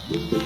Welcome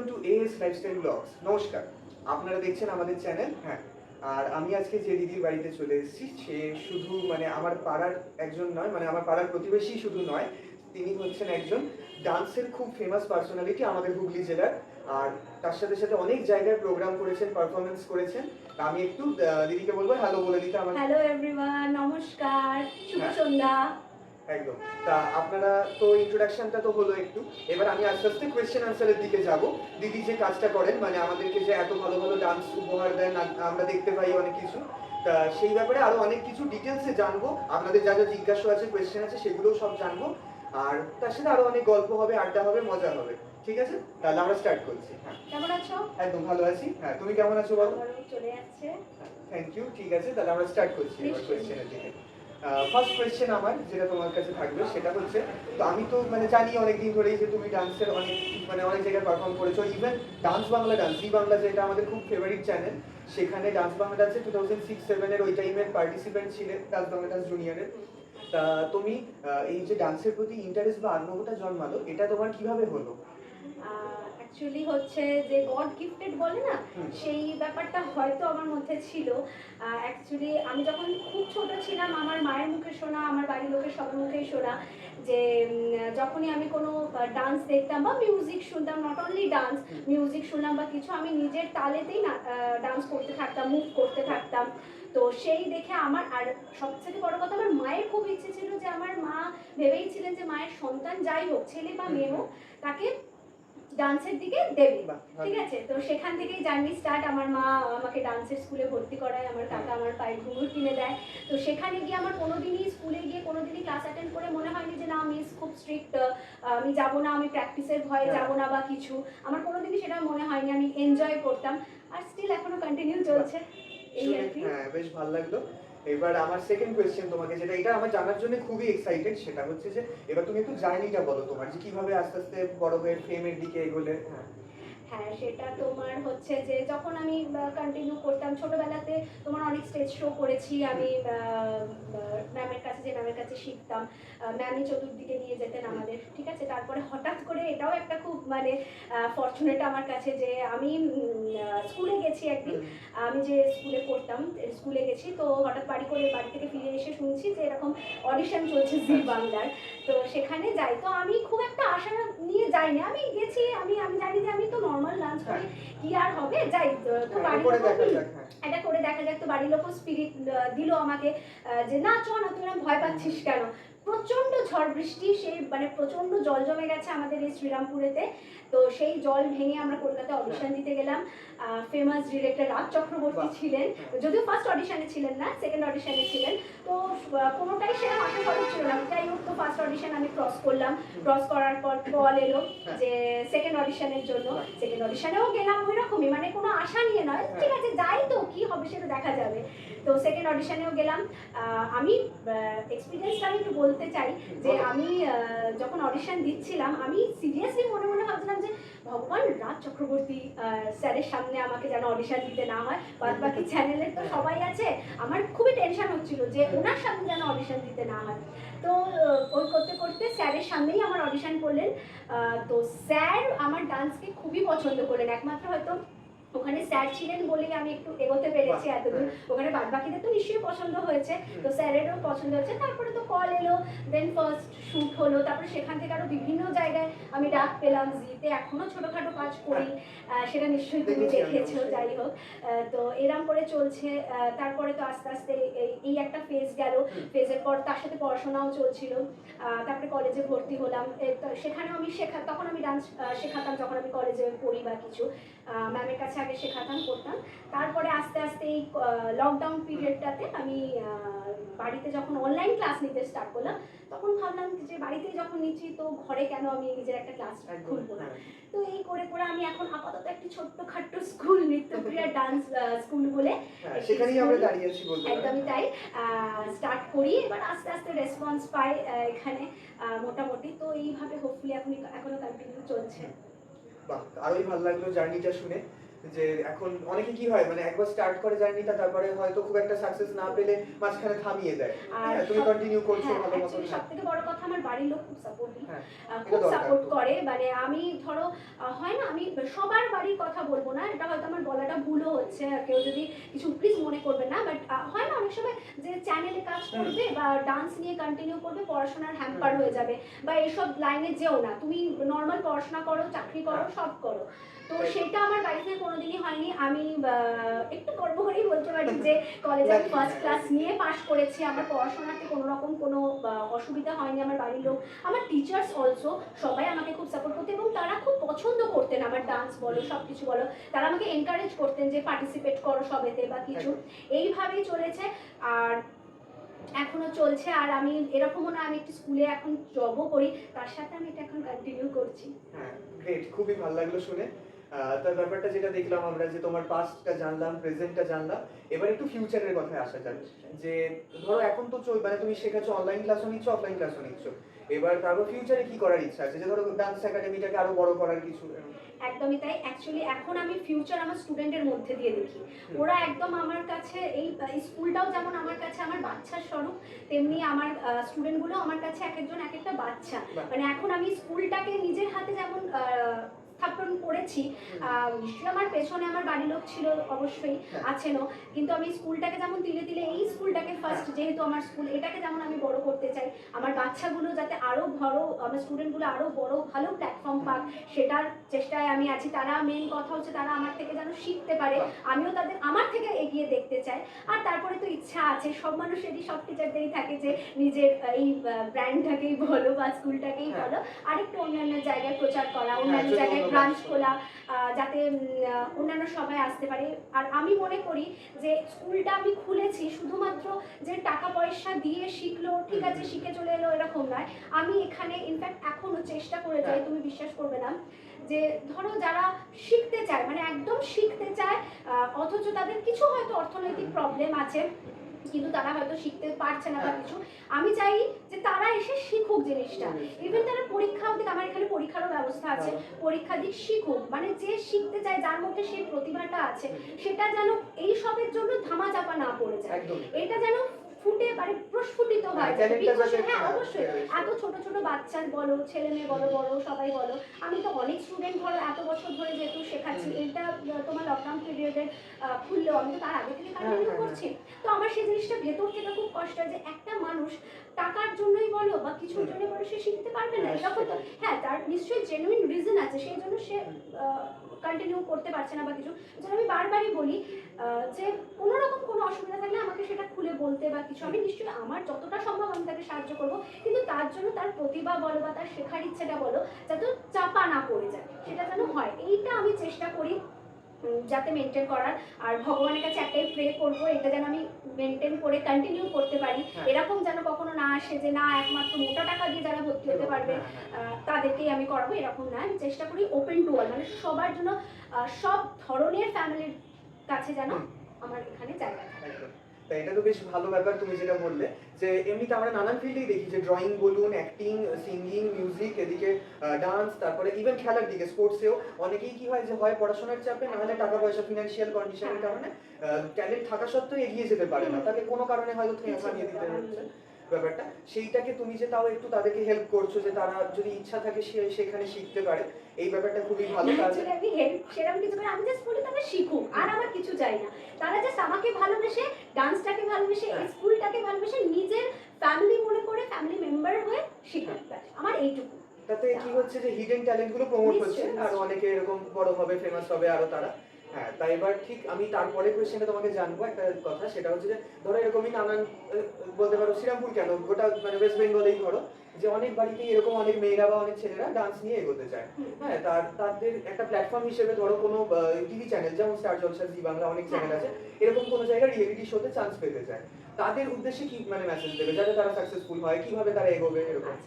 to AS lifestyle blogs. নমস্কার, আপনারা দেখছেন আমাদের চ্যানেল। হ্যাঁ, আর আমি আজকে যে দিদির বাড়িতে চলে এসেছি, সে শুধু মানে আমার পাড়ার একজন নয়, মানে আমার পাড়ার প্রতিবেশী শুধু নয়, তিনি হচ্ছেন একজন ডান্সের খুব ফেমাস পার্সোনালিটি আমাদের হুগলি জেলার। আর তার সাথে সাথে অনেক জায়গায় প্রোগ্রাম করেছেন, পারফরমেন্স করেছেন। আমি একটু দিদিকে বলবো হ্যালো বলে দিতে আমার। হ্যালো এভরিওয়ান, নমস্কার, শুভ সন্ধ্যা। একদম। তা আপনারা তো ইন্ট্রোডাকশনটা তো হলো একটু, এবার আমি আস্তে আস্তে কোয়েশ্চেন আনসারের দিকে যাব। দিদি যে কাজটা করেন, মানে আমাদেরকে যে এত ভালো ভালো ডান্স উপহার দেন, আমরা দেখতে পাই অনেক কিছু, তা সেই ব্যাপারে আরো অনেক কিছু ডিটেলসে জানবো। আপনাদের যা যা জিজ্ঞাসা আছে, কোয়েশ্চেন আছে, সেগুলোও সব জানবো। আর তার সাথে আরো অনেক গল্প হবে, আড্ডা হবে, মজা হবে। ঠিক আছে, তাহলে আমরা স্টার্ট করছি। হ্যাঁ, কেমন আছো? একদম ভালো আছি। হ্যাঁ, তুমি কেমন আছো বলো? চলে যাচ্ছে। Thank you. ঠিক আছে, তাহলে আমরা স্টার্ট করছি এবার কোয়েশ্চেনের দিকে। ফার্স্ট কোয়েশ্চেন আমার যেটা তোমার কাছে থাকবে সেটা হচ্ছে, তো আমি তো মানে জানি অনেকদিন ধরেই যে তুমি ডান্সের অনেক জায়গায় পারফর্ম করেছো। ইভেন ডান্স বাংলা, ডান্স জি বাংলা, যেটা আমাদের খুব ফেভারিট চ্যানেল, সেখানে ডান্স বাংলা ডান্সে 2006-07 ওই টাইমের পার্টিসিপেন্ট ছিলে ডান্স বাংলা ডান্স জুনিয়রের। তা তুমি এই যে ডান্সের প্রতি ইন্টারেস্ট বা আগ্রহটা জন্মালো, এটা তোমার কিভাবে হলো? অ্যাকচুয়ালি হচ্ছে যে গড গিফটেড বলে না, সেই ব্যাপারটা হয়তো আমার মধ্যে ছিল। অ্যাকচুয়ালি আমি যখন খুব ছোট ছিলাম, আমার মায়ের মুখে শোনা, আমার বাড়ির লোকের সবার মুখেই শোনা যে যখনই আমি কোনো ডান্স দেখতাম বা মিউজিক শুনতাম, নট অনলি ডান্স, মিউজিক শুনলাম বা কিছু, আমি নিজের তালেতেই না ডান্স করতে থাকতাম, মুভ করতে থাকতাম। তো সেই দেখে আমার, আর সবথেকে বড় কথা, আমার মায়ের খুব ইচ্ছে ছিল যে, আমার মা ভেবেই ছিলেন যে মায়ের সন্তান যাই হোক, ছেলে বা মেয়ে হোক, তাকে ডান্সের দিকে দেবে। ঠিক আছে, তো সেখান থেকেই জার্নি স্টার্ট। আমার মা আমাকে ডান্সের স্কুলে ভর্তি করায়, আমার কাকা আমার পায়ের ঘুঙুর কিনে দেয়। তো সেখানে গিয়ে আমার কোনোদিনই, স্কুলে গিয়ে কোনোদিনই ক্লাস অ্যাটেন্ড করে মনে হয়নি যে না মিস খুব স্ট্রিক্ট, আমি যাবো না, আমি প্র্যাকটিসের ভয়ে যাবো না বা কিছু, আমার কোনোদিনই সেটা মনে হয়নি। আমি এনজয় করতাম, আর স্টিল এখনো কন্টিনিউ চলছে এই আর কি। হ্যাঁ, বেশ ভালো লাগলো। এবার আমার সেকেন্ড কোয়েশ্চেন তোমাকে, যেটা এটা আমার জানার জন্য খুবই এক্সাইটেড, সেটা হচ্ছে যে এবার তুমি একটু জার্নিটা বলো তোমার, যে কিভাবে আস্তে আস্তে বড় হয়ে ফেমের দিকে এগোলে। হ্যাঁ, সেটা তোমার হচ্ছে যে যখন আমি কন্টিনিউ করতাম ছোটবেলাতে, তোমার অনেক স্টেজ শো করেছি আমি ম্যামের কাছে, যে ম্যামের কাছে শিখতাম। ম্যামই চতুর্দিকে নিয়ে যেতেন আমাদের। ঠিক আছে, তারপরে হঠাৎ করে, এটাও একটা খুব মানে ফরচুনেট আমার কাছে, যে আমি স্কুলে গেছি একদিন, আমি যে স্কুলে পড়তাম, স্কুলে গেছি, তো হঠাৎ বাড়ি থেকে ফিরে এসে শুনছি যে এরকম অডিশন চলছে জি বাংলার। তো সেখানে যাই, তো আমি খুব একটা আশা নিয়ে যাইনি, আমি গেছি, আমি জানি যে আমি তো নর্মাল ডান্স করি, কি আর হবে, যাই তো বাড়ির লোক এটা করে দেখা যাক। তো বাড়ির লোক স্পিরিট দিল আমাকে যে না চ না, তুই এরকম ভয় পাচ্ছিস কেন। প্রচন্ড ঝড় বৃষ্টি, সেই মানে প্রচন্ড জল জমে গেছে আমাদের এই শ্রীরামপুরেতে। তো সেই জল ভেঙে আমরা কলকাতায় অডিশন দিতে গেলাম। ফেমাস ডিরেক্টর রাজ চক্রবর্তী ছিলেন, যদিও ফার্স্ট অডিশনে ছিলেন না, সেকেন্ড অডিশনে ছিলেন। তো কোনোটাই সেরকম আশা করা ছিল না। যাই হোক, তো ফার্স্ট অডিশন আমি ক্রস করলাম। ক্রস করার পর কল এলো যে সেকেন্ড অডিশনের জন্য। সেকেন্ড অডিশনেও গেলাম ওই রকমই, মানে কোনো আশা নিয়ে নয়, ঠিক আছে যাই তো কি হবে সেটা দেখা যাবে। তো সেকেন্ড অডিশনেও গেলাম। আমি এক্সপিরিয়েন্সটা আমি একটু বলতে চাই যে আমি যখন অডিশন দিচ্ছিলাম আমি সিরিয়াসলি মনে মনে ভাবছিলাম যে ভগবান রাজ চক্রবর্তী স্যারের সামনে আমাকে যেন অডিশন দিতে না হয়, বাদ বাকি চ্যানেলের তো সবাই আছে। আমার খুবই টেনশন হচ্ছিল যে ওনার সামনে যেন অডিশন দিতে না হয়। তো ওই করতে করতে স্যারের সামনেই আমার অডিশন করলেন। তো স্যার আমার ডান্সকে খুবই পছন্দ করলেন। একমাত্র হয়তো ওখানে স্যার ছিলেন বলেই আমি একটু এগোতে পেরেছি এতদূর। ওখানে বাদ বাকিদের তো নিশ্চয়ই পছন্দ হয়েছে, তো স্যারেরও পছন্দ হয়েছে। তারপরে তো কল এলো, দেন ফার্স্ট শ্যুট হলো, তারপরে সেখান থেকে আরো বিভিন্ন জায়গায় আমি ডাক পেলাম। জিতে এখনো ছোটখাটো কাজ করি, সেটা নিশ্চয়ই তুমি দেখেছো। যাই হোক, তো এরম করে চলছে। তারপরে তো আস্তে আস্তে এই একটা ফেজ গেল। ফেজের পর তার সাথে পড়াশোনাও চলছিল। তারপরে কলেজে ভর্তি হলাম। সেখানেও আমি তখন আমি ডান্স শেখাতাম যখন আমি কলেজে পড়ি বা কিছু, ম্যামের কাছে আগে শেখাতাম করতাম। তারপরে আস্তে আস্তে এই লকডাউন পিরিয়ডটাতে আমি বাড়িতে যখন অনলাইন ক্লাস নিতে স্টার্ট করলাম, তখন ভাবলাম যে বাড়িতে যখন নিচ্ছি তো ঘরে কেন আমি নিজের একটা ক্লাস খুলবো না। তো এই করে করে আমি এখন আপাতত একটি ছোট্টখাট্ট স্কুল, নৃত্যক্রিয়া ডান্স স্কুল বলে সেখানেই আমরা দাঁড়িয়ে আছি বলতে পারি। একদমই তাই, স্টার্ট করি। এবার আস্তে আস্তে রেসপন্স পাই এখানে মোটামুটি। তো এইভাবে হোপফুলি এখনো কন্টিনিউ চলছে। বাহ, আরোই ভালো লাগলো জার্নিটা শুনে, যে এখন অনেকে কি হয় মানে একবার স্টার্ট করে জার্নিটা, তারপরে হয়তো খুব একটা সাকসেস না পেলে মাঝখানে থামিয়ে দেয়। আর তুমি কন্টিনিউ করছো ভালো মতো। সবথেকে বড় কথা আমার বাড়ির লোক খুব সাপোর্টিভ, খুব এটা দরকার। সাপোর্ট করে। মানে আমি ধরো হয় না, আমি সবার বাড়ির কথা বলবো না, এটা হয়তো আমার বলাটা ভুলও হচ্ছে, কেউ যদি কিছু প্লিজ মনে করবে না, বাট হয় না অনেক সময় যে চ্যানেলে কাজ করবে বা ডান্স নিয়ে কন্টিনিউ করবে, পড়াশোনার হ্যাম্পার হয়ে যাবে, বা এসব লাইনে যেও না, তুমি নর্মাল পড়াশোনা করো, চাকরি করো, সব করো। তো সেটা আমার বাড়িতে কোনোদিনই হয়নি। আমি একটু গর্ব করেই বলতে পারি যে কলেজে আমি ফার্স্ট ক্লাস নিয়ে পাশ করেছি। আমার পড়াশোনাতে কোনো রকম কোনো অসুবিধা হয়নি। আমার বাড়ির লোক, আমার টিচার্স অলসো সবাই আমাকে খুব সাপোর্ট করতেন, এবং তারা খুব পছন্দ করতেন আমার ডান্স বলো, সব কিছু বলো। তারা আমাকে এনকারেজ করতেন যে পার্টিসিপেট করো সবেতে বা কিছু। এইভাবেই চলেছে আর এখনো চলছে। আর আমি এরকমও না, আমি একটি স্কুলে এখন জবও করি, তার সাথে আমি এটা এখন কন্টিনিউ করছি। হ্যাঁ, গ্রেট, খুবই ভালো লাগলো শুনে। তার ব্যাপারটা যেটা দেখলাম আমরা, যে তোমার পাস্টটা জানলাম, প্রেজেন্টটা জানলাম, এবার একটু ফিউচারের কথায় আসা যাক। যে ধরো এখন তো মানে তুমি শেখাচ্ছ, অনলাইন ক্লাসও নিচ্ছ, অফলাইন ক্লাসও নিচ্ছ, এবার তারপর ফিউচারে কি করার ইচ্ছা আছে? যে ধরো ডান্স একাডেমিটাকে আরো বড় করার কিছু। একদমই তাই। অ্যাকচুয়ালি এখন আমি ফিউচার আমার স্টুডেন্টের মধ্যে দিয়ে দেখি। ওরা একদম আমার কাছে, এই স্কুলটাও যেমন আমার কাছে আমার বাচ্চার স্বরূপ, তেমনি আমার স্টুডেন্টগুলো আমার কাছে এক একজন এক একটা বাচ্চা। মানে এখন আমি স্কুলটাকে নিজের হাতে যেমন স্থাপন করেছি, নিশ্চয়ই আমার পেছনে আমার বাড়ির লোক ছিল, অবশ্যই আছেনও, কিন্তু আমি স্কুলটাকে যেমন তিলে তিলে, এই স্কুলটাকে ফার্স্ট যেহেতু আমার স্কুল, এটাকে যেমন আমি বড় করতে চাই, আমার বাচ্চাগুলো যাতে আরো বড়, আমার স্টুডেন্টগুলো আরো বড় ভালো প্ল্যাটফর্ম পাক, সেটার চেষ্টায় আমি আছি। তারা মেন কথা হচ্ছে তারা আমার থেকে যেন শিখতে পারে, আমিও তাদের আমার থেকে এগিয়ে দেখতে চাই। আর তারপরে তো ইচ্ছা আছে, সব মানুষেরই, সব টিচারদেরই থাকে যে নিজের এই ব্র্যান্ডটাকেই বলো বা স্কুলটাকেই বলো আরেকটু অন্যান্য জায়গায় প্রচার করা, অন্যান্য জায়গায় ব্রাঞ্চ খোলা, যাতে অন্যান্য সবাই আসতে পারে। আর আমি মনে করি যে স্কুলটা আমি খুলেছি শুধুমাত্র যে টাকা পয়সা দিয়ে শিখলো, ঠিক আছে শিখে চলে এলো, এরকম নয়। আমি এখানে ইনফ্যাক্ট এখনো চেষ্টা করে যাই, তুমি বিশ্বাস করবে না, যে ধরো যারা শিখতে চায়, মানে একদম শিখতে চায়, অথচ তাদের কিছু হয়তো অর্থনৈতিক প্রবলেম আছে, কিন্তু তারা হয়তো শিখতে পারছে না বা কিছু, আমি চাই যে তারা এসে শিখুক জিনিসটা। ইভেন তারা পরীক্ষাও দিক, আমার এখানে পরীক্ষারও ব্যবস্থা আছে, পরীক্ষা দিক, শিখুক। মানে যে শিখতে চায়, যার মধ্যে সেই প্রতিভাটা আছে, সেটা যেন এই সবের জন্য ধামাচাপা না পড়ে যায়, এটা যেন ফুটে মানে প্রস্ফুটিত হয়। হ্যাঁ অবশ্যই, এত ছোট ছোট বাচ্চার বলো, ছেলে মেয়ে বলো, বড় সবাই বলো, আমি তো অনেক স্টুডেন্ট ধরো এত বছর ধরে যেহেতু শেখাচ্ছি, এটা তোমার লকডাউন পিরিয়ডে খুললেও আমি তো তার আগে থেকে কন্টিনিউ করছি। তো আমার সেই জিনিসটা ভেতর থেকে খুব কষ্ট হয় যে একটা মানুষ টাকার জন্যই বলো বা কিছুর জন্য বলো সে শিখতে পারবে না, এরকম তো হ্যাঁ তার নিশ্চয়ই জেনুইন রিজন আছে, সেই জন্য সে কন্টিনিউ করতে পারছে না বা কিছু। যেন আমি বারবারই বলি যে কোনো রকম কোনো অসুবিধা থাকলে আমাকে সেটা খুলে বলতে বা কিছু, আমি নিশ্চয়ই আমার যতটা সম্ভব আমি তাকে সাহায্য করবো, কিন্তু তার জন্য তার প্রতিভা বলো বা তার শেখার ইচ্ছেটা বলো যাতে চাপা না পড়ে যায়, সেটা যেন হয়, এইটা আমি চেষ্টা করি যাতে মেনটেন করার। আর ভগবানের কাছে একটাই প্রে করবো, এটা যেন আমি মেনটেন করে কন্টিনিউ করতে পারি, এরকম আসে যে না একমাত্র মোটা টাকা দিয়ে যারা ভর্তি হতে পারবে তাদেরকেই আমি করাবো, এরকম না। আমি চেষ্টা করি ওপেন টু অল, মানে সবার জন্য, সব ধরনের ফ্যামিলির কাছে যেন আমার এখানে জায়গা থাকে। একদম। তা এটা তো বেশ ভালো ব্যাপার তুমি যেটা বললে, যে এমনিতে আমরা নানান ফিল্ডেই দেখি যে ড্রয়িং বলুন, অ্যাক্টিং, সিঙ্গিং, মিউজিক, এদিকে ডান্স, তারপরে ইভেন খেলার দিকে স্পোর্টসেও অনেকেই কি হয় যে হয় পড়াশোনার চাপে, না হলে টাকা পয়সা ফিনান্সিয়াল কন্ডিশনের কারণে ট্যালেন্ট থাকা সত্ত্বেও এগিয়ে যেতে পারে না, তাকে কোনো কারণে হয়তো থামিয়ে দিতে হচ্ছে ব্যাপারটা। সেইটাকে তুমি যে তাও একটু তাদেরকে হেল্প করছো যে তারা যদি ইচ্ছা থাকে সেখানে শিখতে পারে, এই ব্যাপারটা খুবই ভালো। অ্যাকচুয়ালি আমি হেল্প সেরকম কিছু করে, আমি জাস্ট বলি তারা শিখুক, আর আমার কিছু চাই না। তারা জাস্ট আমাকে ভালোবেসে, ডান্সটাকে ভালোবেসে, এই স্কুলটাকে ভালোবেসে, নিজের ফ্যামিলি মনে করে, ফ্যামিলি মেম্বার হয়ে শিখুক, আমার এইটুকু। তাতে কি হচ্ছে যে হিডেন ট্যালেন্ট গুলো প্রমোট হচ্ছে, আর অনেকে এরকম বড় হবে, ফেমাস হবে আরো তারা। হ্যাঁ, তাই এবার ঠিক আমি তারপরে কোয়েশ্চেনটা তোমাকে জানবো একটা কথা, সেটা হচ্ছে যে ধরো এরকমই নানান বলতে পারো শ্রীরামপুর কেন, গোটা মানে ওয়েস্ট বেঙ্গলেই ধরো যে অনেক বাড়িতেই এরকম অনেক মেয়েরা বা অনেক ছেলেরা ডান্স নিয়ে এগোতে চায়। হ্যাঁ, তাদের একটা প্ল্যাটফর্ম হিসেবে ধরো কোনো টিভি চ্যানেল, যেমন স্টার জলসা, জি বাংলা, অনেক চ্যানেল আছে, এরকম কোনো জায়গায় রিয়েলিটি শোতে চান্স পেতে চায়, তাদের উদ্দেশ্যে কি মানে মেসেজ দেবে যাতে তারা সাকসেসফুল হয়, কিভাবে তারা এগোবে এরকম?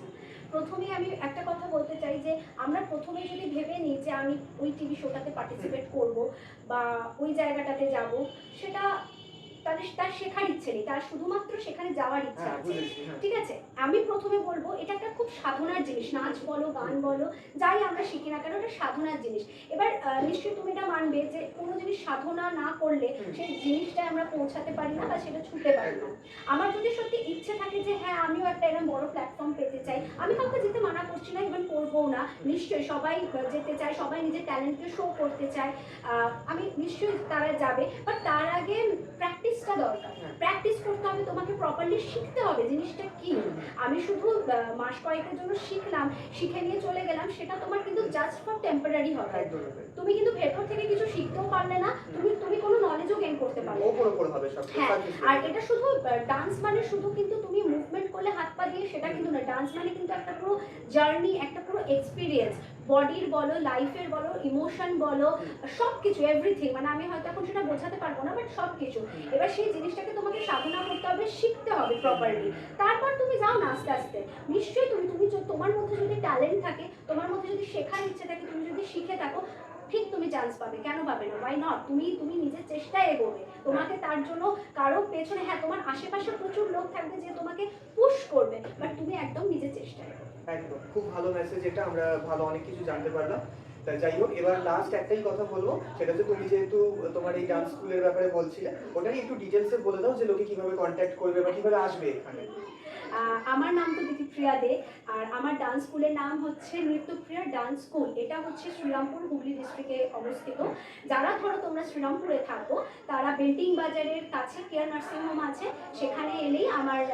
প্রথমে আমি একটা কথা বলতে চাই যে আমরা প্রথমে যদি ভেবে নিই যে আমি ওই টিভি শোটাতে পার্টিসিপেট করব বা ওই জায়গাটাতে যাব, সেটা তার শেখার ইচ্ছে নেই, তার শুধুমাত্র সেখানে যাওয়ার ইচ্ছা আছে, ঠিক আছে? আমি প্রথমে বলবো এটা একটা খুব সাধনার জিনিস, নাচ বলো, গান বলো, যাই আমরা শিখি না কেন, এটা সাধনার জিনিস। এবার নিশ্চয়ই তুমি এটা মানবে যে কোনো জিনিস সাধনা না করলে সেই জিনিসটা আমরা পৌঁছাতে পারি না বা সেটা ছুঁতে পারি না। আমার যদি সত্যি ইচ্ছে থাকে যে হ্যাঁ আমিও একটা এরকম বড় প্ল্যাটফর্ম পেতে চাই, আমি কাউকে যেতে মানা করছি না, ইভেন করবোও না, নিশ্চয়ই সবাই যেতে চায়, সবাই নিজের ট্যালেন্টকে শো করতে চায়, আমি নিশ্চয়ই তারা যাবে, বাট তার আগে প্র্যাকটিসটা দরকার। প্র্যাকটিস করতে হবে, তোমাকে প্রপারলি শিখতে হবে জিনিসটা কি। আমি শুধু মাস কয়েকের জন্য শিখলাম, শিখে নিয়ে চলে গেলাম, সেটা তোমার কিন্তু জাস্ট ফর টেম্পোরারি হবে। তুমি কিন্তু ভেতর থেকে কিছু শিখতেও পারলে না, তুমি কোনো নলেজও গেইন করতে পারলে না। হ্যাঁ, আর এটা শুধু ডান্স মানে শুধু কিন্তু তুমি মুভমেন্ট করলে হাত পা দিয়ে সেটা কিন্তু না, ডান্স মানে কিন্তু একটা পুরো জার্নি, একটা পুরো এক্সপিরিয়েন্স, বডির বলো, লাইফের বলো, ইমোশন বলো, সব কিছু, এভরিথিং। মানে আমি হয়তো এখন সেটা বোঝাতে পারবো না, বাট সব কিছু। এবার সেই জিনিসটাকে তোমাকে সাধনা করতে হবে, শিখতে হবে প্রপারলি, তারপর তুমি যাও না আস্তে আস্তে। নিশ্চয়ই তুমি তোমার মধ্যে যদি ট্যালেন্ট থাকে, তোমার মধ্যে যদি শেখার ইচ্ছে থাকে, তুমি যদি শিখে থাকো, ঠিক তুমি চান্স পাবে, কেন পাবে না? Why not? তুমি নিজের চেষ্টায় এগোবে, তোমাকে তার জন্য কারো পেছনে, হ্যাঁ তোমার আশেপাশে প্রচুর লোক থাকবে যে তোমাকে পুশ করবে, বাট তুমি একদম নিজের চেষ্টায় এগোবে। একদম, খুব ভালো মেসেজ এটা, আমরা ভালো অনেক কিছু জানতে পারলাম। তা যাই হোক, এবার লাস্ট একটাই কথা বলবো, সেটা হচ্ছে তুমি যেহেতু তোমার এই ডান্স স্কুলের ব্যাপারে বলছিলে, ওটাই একটু ডিটেলসে বলে দাও যে লোকে কিভাবে কন্ট্যাক্ট করবে বা কিভাবে আসবে এখানে। আমার নাম তো দিতিপ্রিয়া দে, আর আমার ডান্স স্কুলের নাম হচ্ছে নৃত্যপ্রিয়া ডান্স স্কুল। এটা হচ্ছে শ্রীরামপুর, হুগলি ডিস্ট্রিক্টে অবস্থিত। যারা ধরো তোমরা শ্রীরামপুরে থাকো, তারা বেল্টিং বাজারের কাছে কেয়ার নার্সিং হোম আছে, সেখানে এলেই আমার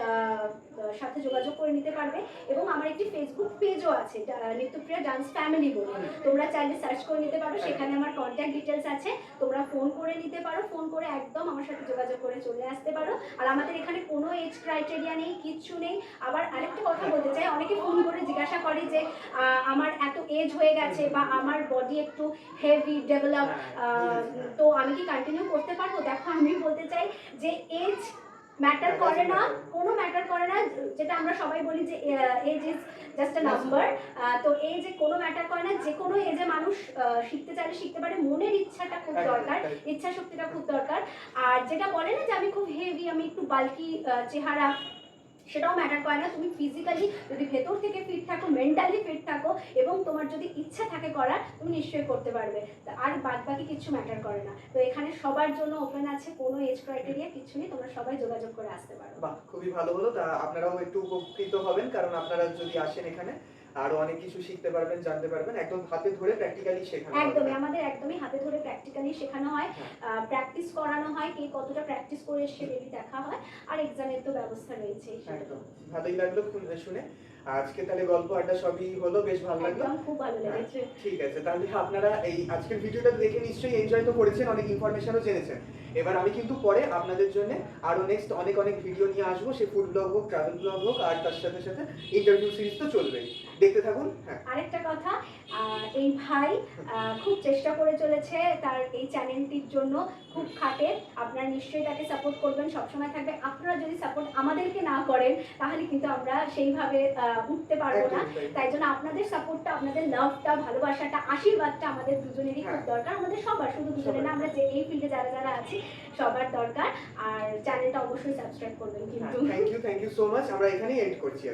সাথে যোগাযোগ করে নিতে পারবে। এবং আমার একটি ফেসবুক পেজও আছে, নৃত্যপ্রিয়া ডান্স ফ্যামিলি বলে, তোমরা চাইলে সার্চ করে নিতে পারো, সেখানে আমার কন্ট্যাক্ট ডিটেলস আছে, তোমরা ফোন করে নিতে পারো, ফোন করে একদম আমার সাথে যোগাযোগ করে চলে আসতে পারো। আর আমাদের এখানে কোনো এজ ক্রাইটেরিয়া নেই, কিচ্ছু নেই। আবার আরেকটা কথা বলতে চাই, অনেকে ফোন করে জিজ্ঞাসা করে যে আমার এত এজ হয়ে গেছে বা আমার বডি একটু হেভি ডেভেলপ, তো আমি কি কন্টিনিউ করতে পারবো? দেখো, আমি বলতে চাই যে এজ ম্যাটার করে না, কোনো ম্যাটার করে না, যেটা আমরা সবাই বলি যে age is just a number. তো এজে কোনো ম্যাটার করে না, যে কোনো এজে মানুষ শিখতে চাইলে শিখতে পারে, মনের ইচ্ছাটা খুব দরকার, ইচ্ছা শক্তিটা খুব দরকার। আর যেটা বলে না যে আমি খুব হেভি, আমি একটু বাল্কি চেহারা, সেটাও ম্যাটার করে না। তুমি ফিজিক্যালি যদি ভেতর থেকে ফিট থাকো, মেন্টালি ফিট থাকো, এবং তোমার যদি ইচ্ছা থাকে করার, তুমি নিশ্চয়ই করতে পারবে। আর বাদ বাকি কিছু ম্যাটার করে না। তো এখানে সবার জন্য ওপেন আছে, কোনো এজ ক্রাইটেরিয়া কিছু নেই, তোমরা সবাই যোগাযোগ করে আসতে পারো। বাহ, খুবই ভালো হলো। তা আপনারাও একটু উপকৃত হবেন, কারণ আপনারা যদি আসেন এখানে আরো অনেক কিছু শিখতে পারবেন, জানতে পারবেন, একদম হাতে ধরে প্র্যাকটিক্যালি শেখানো হবে। একদমই, আমাদের একদমই হাতে ধরে প্র্যাকটিক্যালি শেখানো হয়, প্র্যাকটিস করানো হয়, কে কতটা প্র্যাকটিস করে এসে ডেলি দেখা হয়, আর এক্সামের তো ব্যবস্থা রয়েছে। একদম ভালোই লাগলো শুনে। আজকে তাহলে গল্প আড্ডা সবই হলো, বেশ ভালো লাগলো, খুব ভালো লেগেছে। ঠিক আছে, তাহলে আপনারা এই আজকের ভিডিওটা দেখে নিশ্চয়ই এনজয় তো করেছেন, অনেক ইনফরমেশনও জেনেছেন। এবার আমি কিন্তু পরে আপনাদের জন্য আরো নেক্সট অনেক অনেক ভিডিও নিয়ে আসবো, সে ফুড ব্লগ হোক, ট্রাভেল ব্লগ হোক, আর তার সাথে সাথে ইন্টারভিউ সিরিজ তো চলবেই, দেখতে থাকুন। হ্যাঁ, আরেকটা কথা, এই ভাই খুব চেষ্টা করে চলেছে তার এই চ্যানেলটির জন্য, খুব খাটে। আপনারা নিশ্চয়ই তাকে সাপোর্ট করবেন, সবসময় থাকবে। আপনারা যদি সাপোর্ট আমাদেরকে না করেন তাহলে কিন্তু আমরা সেইভাবে উঠতে পারবো না। তাই জন্য আপনাদের সাপোর্টটা, আপনাদের লাভটা, ভালোবাসাটা, আশীর্বাদটা আমাদের দুজনেরই খুব দরকার, আমাদের সবার, শুধু দুজনে না, আমরা যে এই ফিল্ডে যারা যারা আছি সবার দরকার। আর চ্যানেলটা অবশ্যই সাবস্ক্রাইব করবেন কিন্তু। Thank you so much. আমরা এখানেই এন্ড করছি।